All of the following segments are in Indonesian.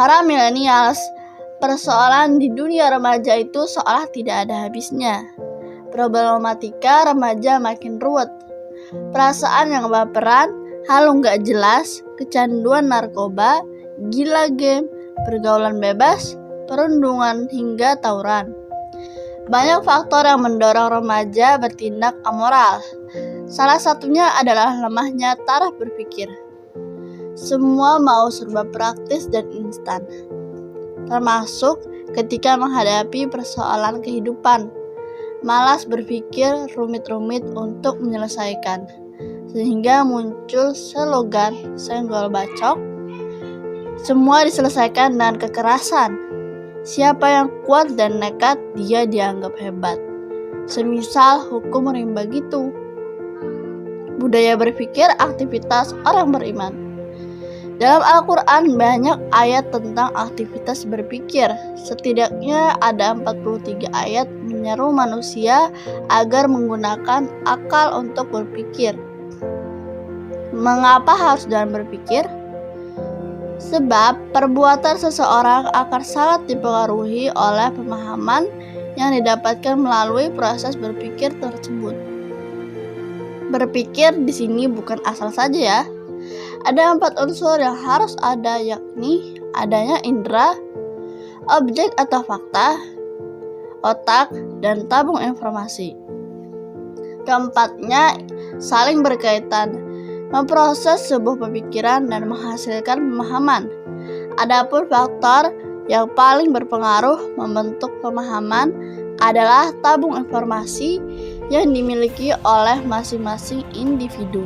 para milenials, persoalan di dunia remaja itu seolah tidak ada habisnya. Problematika remaja makin ruwet. Perasaan yang baperan, halu nggak jelas, kecanduan narkoba, gila game, pergaulan bebas, perundungan hingga tawuran. Banyak faktor yang mendorong remaja bertindak amoral. Salah satunya adalah lemahnya taraf berpikir. Semua mau serba praktis dan instan, termasuk ketika menghadapi persoalan kehidupan. Malas berpikir rumit-rumit untuk menyelesaikan, sehingga muncul slogan senggol bacok, semua diselesaikan dengan kekerasan. Siapa yang kuat dan nekat, dia dianggap hebat. Semisal hukum rimba gitu. Budaya berpikir aktivitas orang beriman. Dalam Al-Quran banyak ayat tentang aktivitas berpikir. Setidaknya ada 43 ayat menyeru manusia agar menggunakan akal untuk berpikir. Mengapa harus dalam berpikir? Sebab perbuatan seseorang akan sangat dipengaruhi oleh pemahaman yang didapatkan melalui proses berpikir tersebut. Berpikir di sini bukan asal saja ya. Ada 4 unsur yang harus ada, yakni adanya indera, objek atau fakta, otak, dan tabung informasi. Keempatnya saling berkaitan, memproses sebuah pemikiran dan menghasilkan pemahaman. Adapun faktor yang paling berpengaruh membentuk pemahaman adalah tabung informasi yang dimiliki oleh masing-masing individu.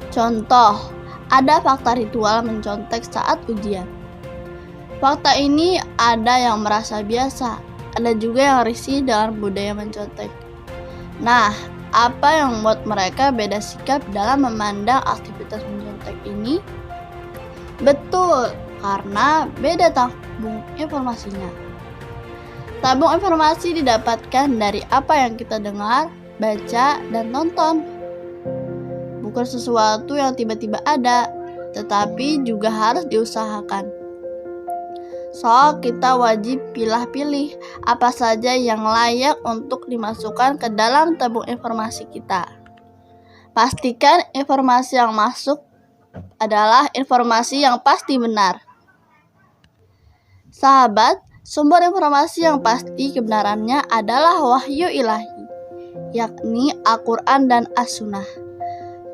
Contoh, ada fakta ritual mencontek saat ujian. Fakta ini ada yang merasa biasa, ada juga yang risih dengan budaya mencontek. Nah, apa yang membuat mereka beda sikap dalam memandang aktivitas mencontek ini? Betul, karena beda tabung informasinya. Tabung informasi didapatkan dari apa yang kita dengar, baca, dan tonton. Bukan sesuatu yang tiba-tiba ada, tetapi juga harus diusahakan. So, kita wajib pilih-pilih apa saja yang layak untuk dimasukkan ke dalam tabung informasi kita. Pastikan informasi yang masuk adalah informasi yang pasti benar. Sahabat, sumber informasi yang pasti kebenarannya adalah wahyu ilahi, yakni Al-Quran dan As-Sunnah.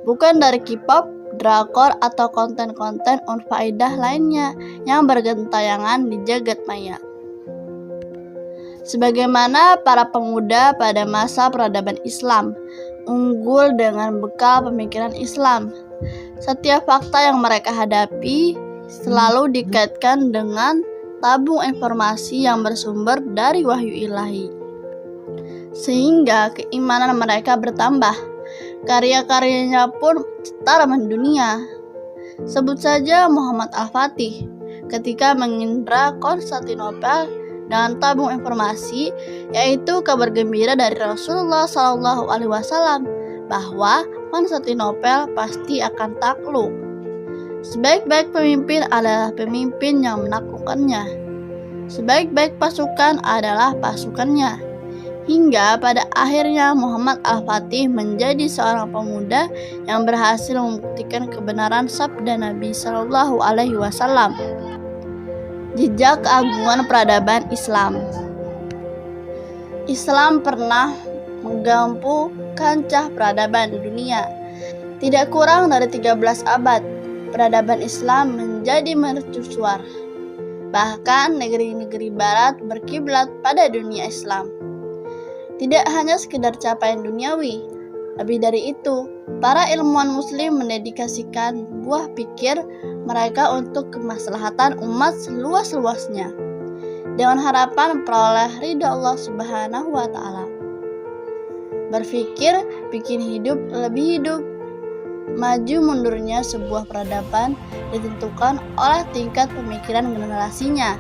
Bukan dari K-pop, drakor, atau konten-konten unfaedah lainnya yang bergentayangan di jagat maya. Sebagaimana para pemuda pada masa peradaban Islam, unggul dengan bekal pemikiran Islam. Setiap fakta yang mereka hadapi selalu dikaitkan dengan tabung informasi yang bersumber dari wahyu ilahi, sehingga keimanan mereka bertambah. Karya-karyanya pun setara mendunia. Sebut saja Muhammad Al-Fatih ketika mengindra Konstantinopel dengan tabung informasi, yaitu kabar gembira dari Rasulullah SAW bahwa Konstantinopel pasti akan takluk. Sebaik-baik pemimpin adalah pemimpin yang menaklukkannya. Sebaik-baik pasukan adalah pasukannya. Hingga pada akhirnya Muhammad Al-Fatih menjadi seorang pemuda yang berhasil membuktikan kebenaran sabda Nabi Shallallahu Alaihi Wasallam. Jejak keagungan peradaban Islam. Islam pernah menggampu kancah peradaban di dunia. Tidak kurang dari 13 abad, peradaban Islam menjadi mercusuar. Bahkan negeri-negeri barat berkiblat pada dunia Islam. Tidak hanya sekedar capaian duniawi, lebih dari itu, para ilmuwan muslim mendedikasikan buah pikir mereka untuk kemaslahatan umat seluas-luasnya, dengan harapan memperoleh ridha Allah Subhanahu wa Ta'ala. Berpikir bikin hidup lebih hidup. Maju mundurnya sebuah peradaban ditentukan oleh tingkat pemikiran generasinya.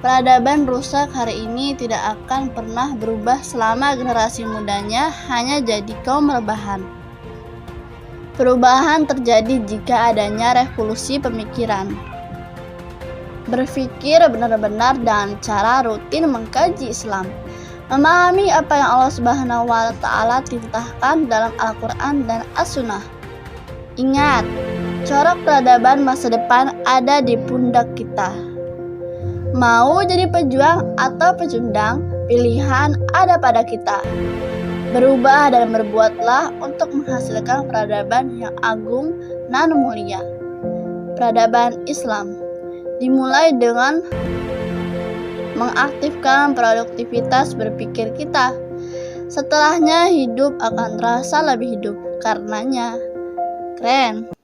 Peradaban rusak hari ini tidak akan pernah berubah selama generasi mudanya hanya jadi kaum rebahan. Perubahan terjadi jika adanya revolusi pemikiran. Berpikir benar-benar dan cara rutin mengkaji Islam. Memahami apa yang Allah Subhanahu wa Ta'ala titahkan dalam Al-Quran dan As-Sunnah. Ingat, corak peradaban masa depan ada di pundak kita. Mau jadi pejuang atau pecundang, pilihan ada pada kita. Berubah dan berbuatlah untuk menghasilkan peradaban yang agung dan mulia. Peradaban Islam dimulai dengan mengaktifkan produktivitas berpikir kita. Setelahnya hidup akan terasa lebih hidup karenanya. Keren.